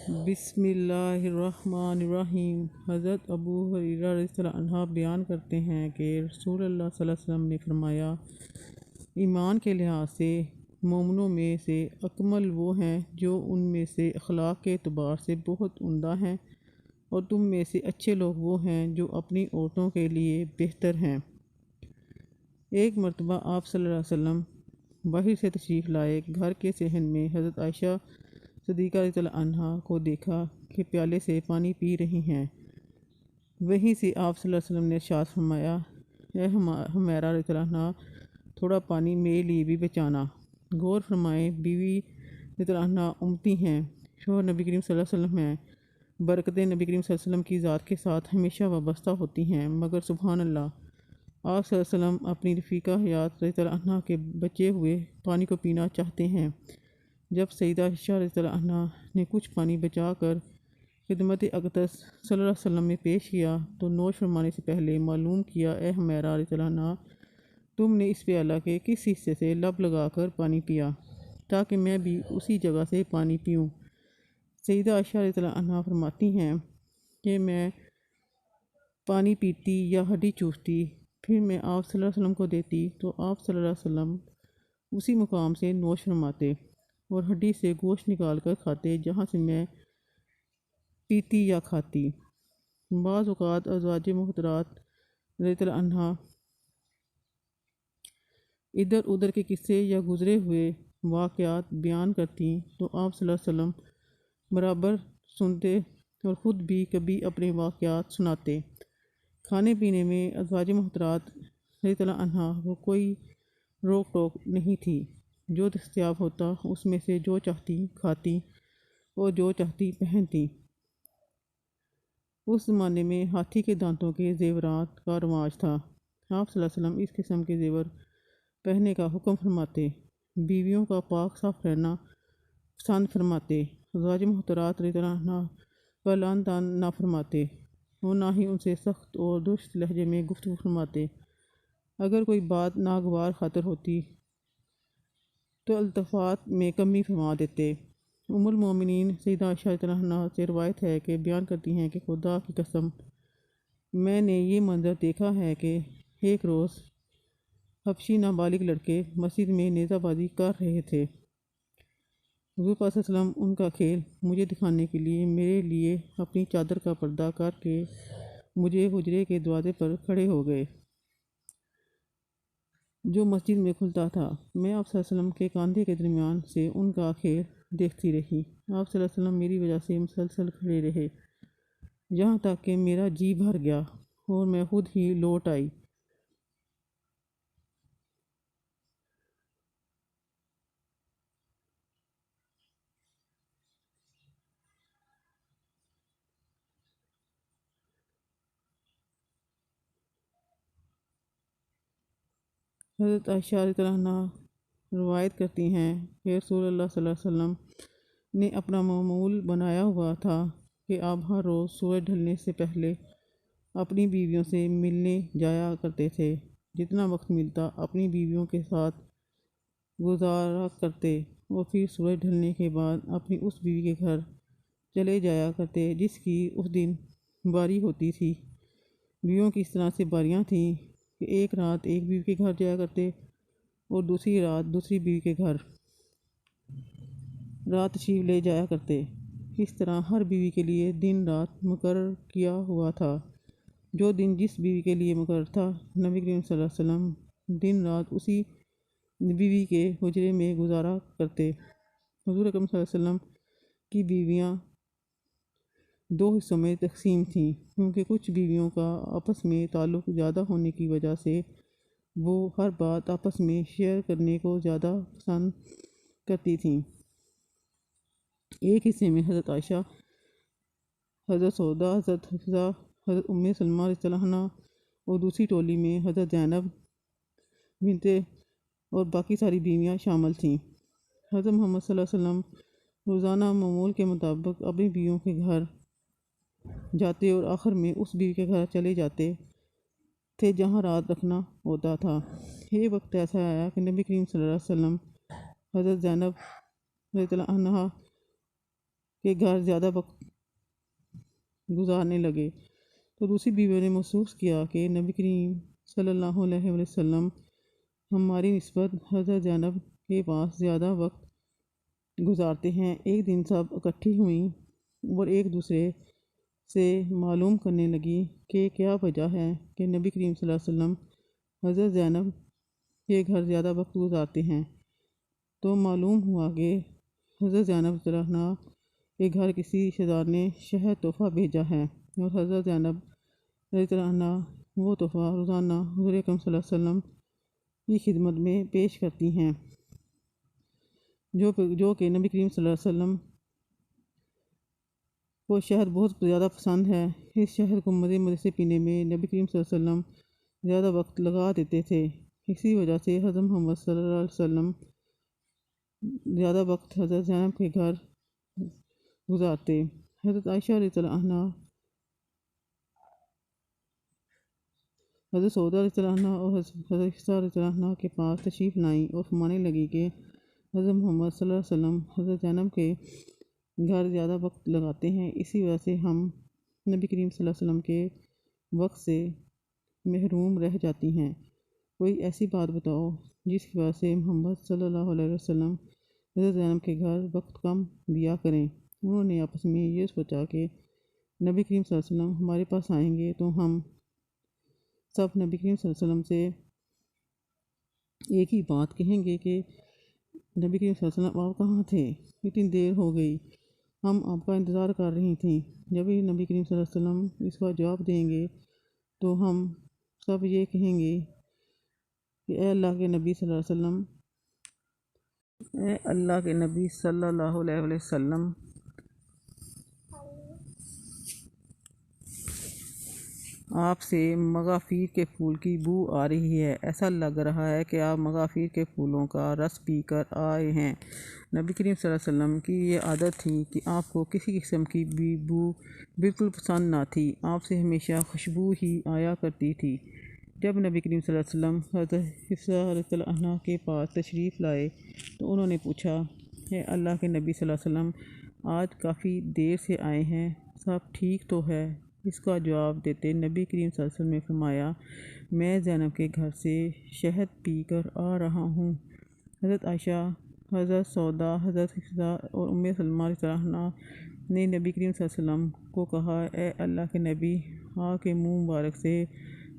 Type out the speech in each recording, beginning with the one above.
بسم اللہ الرحمن الرحیم۔ حضرت ابو ہریرہ رضی اللہ عنہ بیان کرتے ہیں کہ رسول اللہ صلی اللہ علیہ وسلم نے فرمایا، ایمان کے لحاظ سے مومنوں میں سے اکمل وہ ہیں جو ان میں سے اخلاق کے اعتبار سے بہت عمدہ ہیں، اور تم میں سے اچھے لوگ وہ ہیں جو اپنی عورتوں کے لیے بہتر ہیں۔ ایک مرتبہ آپ صلی اللہ علیہ وسلم باہر سے تشریف لائے، گھر کے صحن میں حضرت عائشہ صدیقہ رضی اللہ عنہا کو دیکھا کہ پیالے سے پانی پی رہی ہیں۔ وہیں سے آپ صلی اللہ علیہ وسلم نے ارشاد فرمایا، اے حمیرہ رضی اللہ عنہا، تھوڑا پانی میرے لیے بھی بچانا۔ غور فرمائیں، بیوی رضی اللہ عنہا امتی ہیں، شوہر نبی کریم صلی اللہ علیہ وسلم ہیں، برکتیں نبی کریم صلی اللہ علیہ وسلم کی ذات کے ساتھ ہمیشہ وابستہ ہوتی ہیں، مگر سبحان اللہ، آپ صلی اللہ علیہ وسلم اپنی رفیقہ حیات رضی اللہ عنہا کے بچے ہوئے پانی کو پینا چاہتے ہیں۔ جب سیدہ عائشہ رضی اللہ عنہا نے کچھ پانی بچا کر خدمت اقدس صلی اللہ علیہ وسلم میں پیش کیا تو نوش فرمانے سے پہلے معلوم کیا، اے حمیرہ رضی اللہ عنہا، تم نے اس پیالہ کے کس حصے سے لب لگا کر پانی پیا تاکہ میں بھی اسی جگہ سے پانی پیوں۔ سیدہ عائشہ رضی اللہ عنہا فرماتی ہیں کہ میں پانی پیتی یا ہڈی چوستی، پھر میں آپ صلی اللہ علیہ وسلم کو دیتی تو آپ صلی اللہ علیہ وسلم اسی مقام سے نوش فرماتے اور ہڈی سے گوشت نکال کر کھاتے جہاں سے میں پیتی یا کھاتی۔ بعض اوقات ازواج محترات رضی اللہ عنہا ادھر ادھر کے قصے یا گزرے ہوئے واقعات بیان کرتی تو آپ صلی اللہ علیہ وسلم برابر سنتے اور خود بھی کبھی اپنے واقعات سناتے۔ کھانے پینے میں ازواج محترات رضی اللہ عنہا کو کوئی روک ٹوک نہیں تھی، جو دستیاب ہوتا اس میں سے جو چاہتی کھاتی اور جو چاہتی پہنتی۔ اس زمانے میں ہاتھی کے دانتوں کے زیورات کا رواج تھا۔ آپ صلی اللہ علیہ وسلم اس قسم کے زیور پہننے کا حکم فرماتے، بیویوں کا پاک صاف رہنا پسند فرماتے، ازواج محترات رضی اللہ عنہا پر لعن طعن نہ فرماتے اور نہ ہی ان سے سخت اور درست لہجے میں گفتگو فرماتے۔ اگر کوئی بات ناگوار خاطر ہوتی تو الطافات میں کمی فرما دیتے۔ ام المومنین سیدہ عائشہ رضی اللہ عنہا سے روایت ہے کہ بیان کرتی ہیں کہ خدا کی قسم، میں نے یہ منظر دیکھا ہے کہ ایک روز حبشی نابالغ لڑکے مسجد میں نیزہ بازی کر رہے تھے۔ حضور پاک صلی اللہ علیہ وسلم ان کا کھیل مجھے دکھانے کے لیے میرے لیے اپنی چادر کا پردہ کر کے مجھے حجرے کے دروازے پر کھڑے ہو گئے جو مسجد میں کھلتا تھا۔ میں آپ صلی اللہ علیہ وسلم کے کاندھے کے درمیان سے ان کا کھیل دیکھتی رہی۔ آپ صلی اللہ علیہ وسلم میری وجہ سے مسلسل کھڑے رہے یہاں تک کہ میرا جی بھر گیا اور میں خود ہی لوٹ آئی۔ حضرت عائشہ رضی اللہ عنہا روایت کرتی ہیں کہ رسول اللہ صلی اللہ علیہ وسلم نے اپنا معمول بنایا ہوا تھا کہ آپ ہر روز سورج ڈھلنے سے پہلے اپنی بیویوں سے ملنے جایا کرتے تھے۔ جتنا وقت ملتا اپنی بیویوں کے ساتھ گزارا کرتے اور پھر سورج ڈھلنے کے بعد اپنی اس بیوی کے گھر چلے جایا کرتے جس کی اس دن باری ہوتی تھی۔ بیویوں کی اس طرح سے باریاں تھیں کہ ایک رات ایک بیوی کے گھر جایا کرتے اور دوسری رات دوسری بیوی کے گھر رات تشریف لے جایا کرتے۔ اس طرح ہر بیوی کے لیے دن رات مقرر کیا ہوا تھا۔ جو دن جس بیوی کے لیے مقرر تھا، نبی کریم صلی اللہ علیہ وسلم دن رات اسی بیوی کے حجرے میں گزارا کرتے۔ حضور اکرم صلی اللہ علیہ وسلم کی بیویاں دو حصوں میں تقسیم تھیں، کیونکہ کچھ بیویوں کا آپس میں تعلق زیادہ ہونے کی وجہ سے وہ ہر بات آپس میں شیئر کرنے کو زیادہ پسند کرتی تھیں۔ ایک حصے میں حضرت عائشہ، حضرت سودا، حضرت حفصہ، حضرت ام سلمہ رضی اللہ عنہا اور دوسری ٹولی میں حضرت زینب بنت اور باقی ساری بیویاں شامل تھیں۔ حضرت محمد صلی اللہ علیہ وسلم روزانہ معمول کے مطابق اپنی بیویوں کے گھر جاتے اور آخر میں اس بیوی کے گھر چلے جاتے تھے جہاں رات رکھنا ہوتا تھا۔ یہ وقت ایسا آیا کہ نبی کریم صلی اللہ علیہ وسلم حضرت زینب رضی اللہ عنہا کے گھر زیادہ وقت گزارنے لگے تو دوسری بیویوں نے محسوس کیا کہ نبی کریم صلی اللہ علیہ وسلم ہماری نسبت حضرت زینب کے پاس زیادہ وقت گزارتے ہیں۔ ایک دن سب اکٹھی ہوئیں اور ایک دوسرے سے معلوم کرنے لگی کہ کیا وجہ ہے کہ نبی کریم صلی اللہ علیہ وسلم حضرت زینب کے گھر زیادہ وقت گزارتے ہیں۔ تو معلوم ہوا کہ حضرت زینب رضی اللہ عنہا کے گھر کسی رشتہ دار نے شہد تحفہ بھیجا ہے اور حضرت زینب رضی اللہ عنہا وہ تحفہ روزانہ حضور اکرم صلی اللہ علیہ وسلم کی خدمت میں پیش کرتی ہیں، جو کہ نبی کریم صلی اللہ علیہ وسلم کو شہد بہت زیادہ پسند ہے۔ اس شہد کو مزے مزے سے پینے میں نبی کریم صلی اللہ علیہ وسلم زیادہ وقت لگا دیتے تھے۔ اسی وجہ سے حضرت محمد صلی اللہ علیہ وسلم زیادہ وقت حضرت زینب کے گھر گزارتے۔ حضرت عائشہ رضی اللہ عنہا حضرت سعودہ رضی اللہ عنہا اور حضرت حفصہ رضی اللہ عنہا کے پاس تشریف لائیں اور فرمانے لگی کہ حضرت محمد صلی اللہ علیہ وسلم حضرت زینب کے گھر زیادہ وقت لگاتے ہیں، اسی وجہ سے ہم نبی کریم صلی اللہ علیہ وسلم کے وقت سے محروم رہ جاتی ہیں۔ کوئی ایسی بات بتاؤ جس کی وجہ سے محمد صلی اللہ علیہ وسلم حضرت زینب کے گھر وقت کم دیا کریں۔ انہوں نے آپس میں یہ سوچا کہ نبی کریم صلی اللہ علیہ وسلم ہمارے پاس آئیں گے تو ہم سب نبی کریم صلی اللہ علیہ وسلم سے ایک ہی بات کہیں گے کہ نبی کریم صلی اللہ علیہ وسلم آپ کہاں تھے، اتنی دیر ہو گئی، ہم آپ کا انتظار کر رہی تھیں۔ جب ہی نبی کریم صلی اللہ علیہ وسلم اس کا جواب دیں گے تو ہم سب یہ کہیں گے کہ اے اللہ کے نبی صلی اللہ علیہ وسلم، اے اللہ کے نبی صلی اللہ علیہ وسلم، آپ سے مغافیر کے پھول کی بو آ رہی ہے، ایسا لگ رہا ہے کہ آپ مغافیر کے پھولوں کا رس پی کر آئے ہیں۔ نبی کریم صلی اللہ علیہ وسلم کی یہ عادت تھی کہ آپ کو کسی قسم کی بھی بو بالکل پسند نہ تھی، آپ سے ہمیشہ خوشبو ہی آیا کرتی تھی۔ جب نبی کریم صلی اللہ علیہ وسلم حضرت حفصہ رضی اللہ عنہا کے پاس تشریف لائے تو انہوں نے پوچھا، اے اللہ کے نبی صلی اللہ علیہ وسلم، آج کافی دیر سے آئے ہیں، سب ٹھیک تو ہے؟ اس کا جواب دیتے نبی کریم صلی اللہ علیہ وسلم نے فرمایا، میں زینب کے گھر سے شہد پی کر آ رہا ہوں۔ حضرت عائشہ، حضرت سعودہ، حضرت حفصہ اور ام سلمہ رضی اللہ عنہا نے نبی کریم صلی اللہ علیہ وسلم کو کہا، اے اللہ کے نبی، آپ کے منہ مبارک سے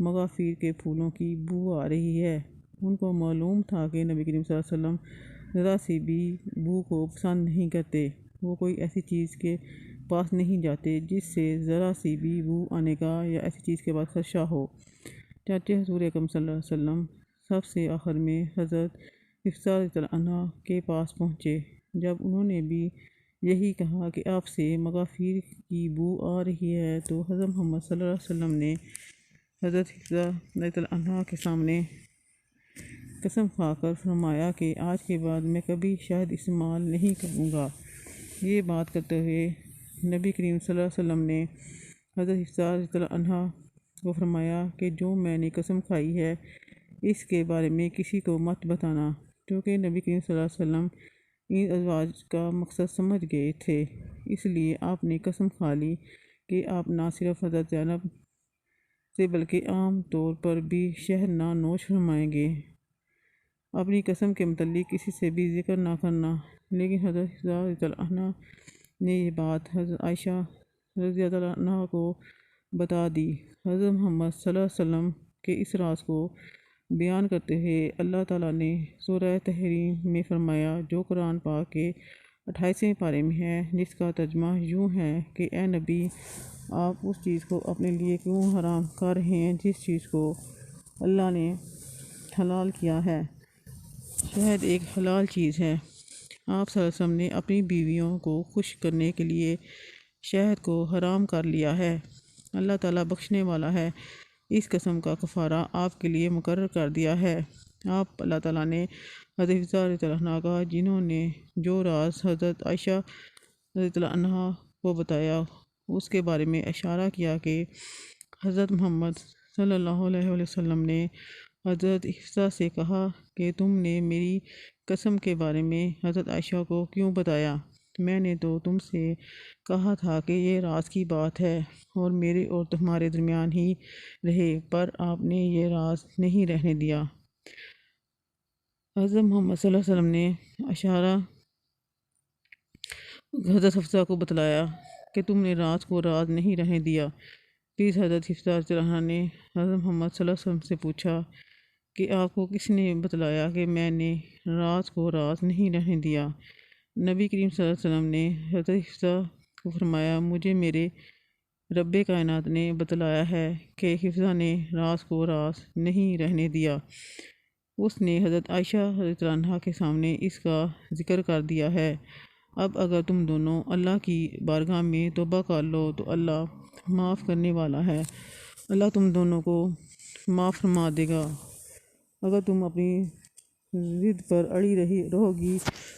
مغافیر کے پھولوں کی بو آ رہی ہے۔ ان کو معلوم تھا کہ نبی کریم صلی اللہ علیہ وسلم ذرا سی بھی بو کو پسند نہیں کرتے، وہ کوئی ایسی چیز کے پاس نہیں جاتے جس سے ذرا سی بھی بو آنے کا یا ایسی چیز کے بعد خدشہ ہو۔ چاچے حضور اکرم صلی اللہ علیہ وسلم سب سے آخر میں حضرت حفصہ رضی اللہ عنہا کے پاس پہنچے۔ جب انہوں نے بھی یہی کہا کہ آپ سے مغافیر کی بو آ رہی ہے تو حضرت محمد صلی اللہ علیہ وسلم نے حضرت حفصہ رضی اللہ عنہا کے سامنے قسم کھا کر فرمایا کہ آج کے بعد میں کبھی شہد استعمال نہیں کروں گا۔ یہ بات کرتے ہوئے نبی کریم صلی اللہ علیہ وسلم نے حضرت حفصہ رضی اللہ عنہا کو فرمایا کہ جو میں نے قسم کھائی ہے اس کے بارے میں کسی کو مت بتانا، کیونکہ نبی کریم صلی اللہ علیہ وسلم ان ازواج کا مقصد سمجھ گئے تھے، اس لیے آپ نے قسم کھا لی کہ آپ نہ صرف حضرت زینب سے بلکہ عام طور پر بھی شہد نہ نوش فرمائیں گے۔ اپنی قسم کے متعلق کسی سے بھی ذکر نہ کرنا۔ لیکن حضرت حفصہ رضی اللہ عنہا نے یہ بات حضرت عائشہ رضی اللہ عنہا کو بتا دی۔ حضرت محمد صلی اللہ علیہ وسلم کے اس راز کو بیان کرتے ہوئے اللہ تعالیٰ نے سورہ تحریم میں فرمایا، جو قرآن پاک کے 28ویں پارے میں ہے، جس کا ترجمہ یوں ہے کہ اے نبی، آپ اس چیز کو اپنے لیے کیوں حرام کر رہے ہیں جس چیز کو اللہ نے حلال کیا ہے۔ شہد ایک حلال چیز ہے۔ آپ صلی اللہ علیہ وسلم نے اپنی بیویوں کو خوش کرنے کے لیے شہد کو حرام کر لیا ہے۔ اللہ تعالیٰ بخشنے والا ہے، اس قسم کا کفارہ آپ کے لیے مقرر کر دیا ہے۔ آپ اللہ تعالیٰ نے حضرت حفصہ رضی اللہ عنہا کا جنہوں نے جو راز حضرت عائشہ رضی اللہ عنہا کو بتایا اس کے بارے میں اشارہ کیا کہ حضرت محمد صلی اللہ علیہ وسلم نے حضرت حفصہ سے کہا کہ تم نے میری قسم کے بارے میں حضرت عائشہ کو کیوں بتایا؟ میں نے تو تم سے کہا تھا کہ یہ راز کی بات ہے اور میرے اور تمہارے درمیان ہی رہے، پر آپ نے یہ راز نہیں رہنے دیا۔ حضرت محمد صلی اللہ علیہ وسلم نے اشارہ حضرت حفصہ کو بتلایا کہ تم نے راز کو راز نہیں رہنے دیا۔ پھر حضرت حفصہ رضی اللہ عنہا نے حضرت محمد صلی اللہ علیہ وسلم سے پوچھا کہ آپ کو کس نے بتلایا کہ میں نے راز کو راز نہیں رہنے دیا؟ نبی کریم صلی اللہ علیہ وسلم نے حضرت حفصہ کو فرمایا، مجھے میرے رب کائنات نے بتلایا ہے کہ حفصہ نے راز کو راز نہیں رہنے دیا۔ اس نے حضرت عائشہ رضی اللہ عنہا کے سامنے اس کا ذکر کر دیا ہے۔ اب اگر تم دونوں اللہ کی بارگاہ میں توبہ کر لو تو اللہ معاف کرنے والا ہے، اللہ تم دونوں کو معاف فرما دے گا۔ اگر تم اپنی ضد پر اڑی رہو گی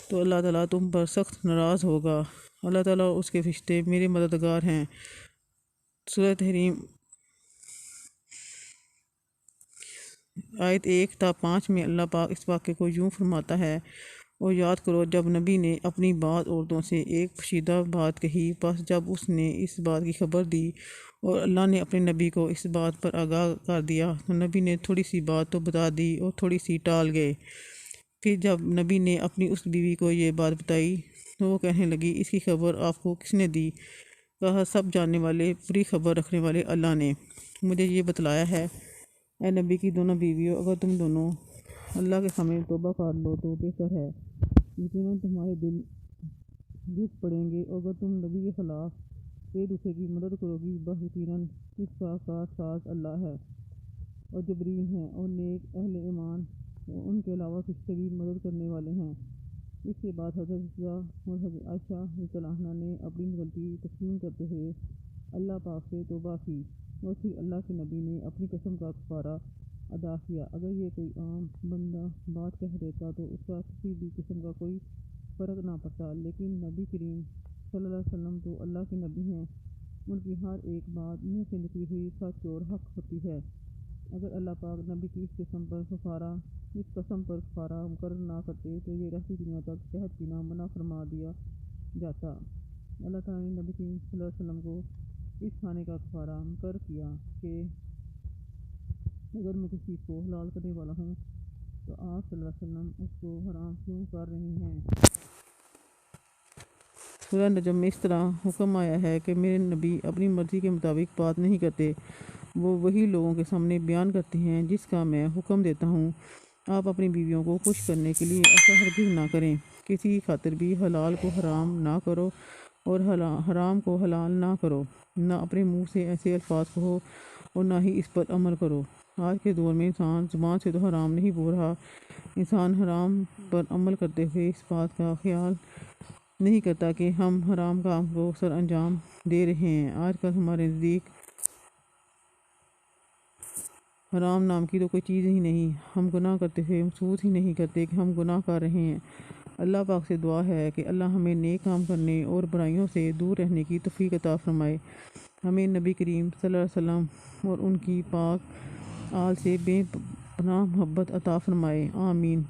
تو اللہ تعالیٰ تم پر سخت ناراض ہوگا۔ اللہ تعالیٰ اس کے فرشتے میرے مددگار ہیں۔ سورہ تحریم آیت 1 تا 5 میں اللہ پاک اس واقعے کو یوں فرماتا ہے، اور یاد کرو جب نبی نے اپنی بعض عورتوں سے ایک پوشیدہ بات کہی، پس جب اس نے اس بات کی خبر دی اور اللہ نے اپنے نبی کو اس بات پر آگاہ کر دیا تو نبی نے تھوڑی سی بات تو بتا دی اور تھوڑی سی ٹال گئے۔ پھر جب نبی نے اپنی اس بیوی کو یہ بات بتائی تو وہ کہنے لگی، اس کی خبر آپ کو کس نے دی؟ کہا، سب جاننے والے، پوری خبر رکھنے والے اللہ نے مجھے یہ بتلایا ہے۔ اے نبی کی دونوں بیویوں، اگر تم دونوں اللہ کے سامنے توبہ کر لو تو بہتر ہے، یقیناً تمہارے دل جھک پڑیں گے، اور اگر تم نبی کے خلاف ایک دوسرے کی مدد کرو گی، بس یقیناً اس کا کارساز اللہ ہے اور جبریل ہیں اور نیک اہل ایمان اور ان کے علاوہ فرشتے بھی مدد کرنے والے ہیں۔ اس کے بعد حضرت حفصہ اور حضرت عائشہ رضی اللہ عنہا نے اپنی غلطی تسلیم کرتے ہوئے اللہ پاک سے توبہ کی، اور پھر اللہ کے نبی نے اپنی قسم کا کفارہ ادا کیا۔ اگر یہ کوئی عام بندہ بات کہہ دیتا تو اس کا کسی بھی قسم کا کوئی فرق نہ پڑتا، لیکن نبی کریم صلی اللہ علیہ وسلم تو اللہ کے نبی ہیں، ان کی ہر ایک بات منہ سے نکلی ہوئی سچ اور حق ہوتی ہے۔ اگر اللہ پاک نبی کی اس قسم پر کفارہ مقرر نہ کرتے تو یہ رہتی دنیا تک شہد پینا منع فرما دیا جاتا۔ اللہ تعالیٰ نے نبی کریم صلی اللہ علیہ وسلم کو اس کھانے کا کفارہ مقرر کیا کہ اگر میں کسی چیز کو حلال کرنے والا ہوں تو آپ صلی اللہ علیہ وسلم اس کو حرام کیوں کر رہے ہیں؟ سورہ نجم میں اس طرح حکم آیا ہے کہ میرے نبی اپنی مرضی کے مطابق بات نہیں کرتے، وہ وہی لوگوں کے سامنے بیان کرتے ہیں جس کا میں حکم دیتا ہوں۔ آپ اپنی بیویوں کو خوش کرنے کے لیے ایسا ہرگز نہ کریں، کسی کی خاطر بھی حلال کو حرام نہ کرو اور حرام کو حلال نہ کرو، نہ اپنے منہ سے ایسے الفاظ کہو اور نہ ہی اس پر عمل کرو۔ آج کے دور میں انسان زبان سے تو حرام نہیں بول رہا، انسان حرام پر عمل کرتے ہوئے اس بات کا خیال نہیں کرتا کہ ہم حرام کام کو سر انجام دے رہے ہیں۔ آج کل ہمارے نزدیک حرام نام کی تو کوئی چیز ہی نہیں، ہم گناہ کرتے ہوئے محسوس ہی نہیں کرتے کہ ہم گناہ کر رہے ہیں۔ اللہ پاک سے دعا ہے کہ اللہ ہمیں نیک کام کرنے اور برائیوں سے دور رہنے کی توفیق عطا فرمائے، ہمیں نبی کریم صلی اللہ علیہ وسلم اور ان کی پاک آل سے بے پناہ محبت عطا فرمائے، آمین۔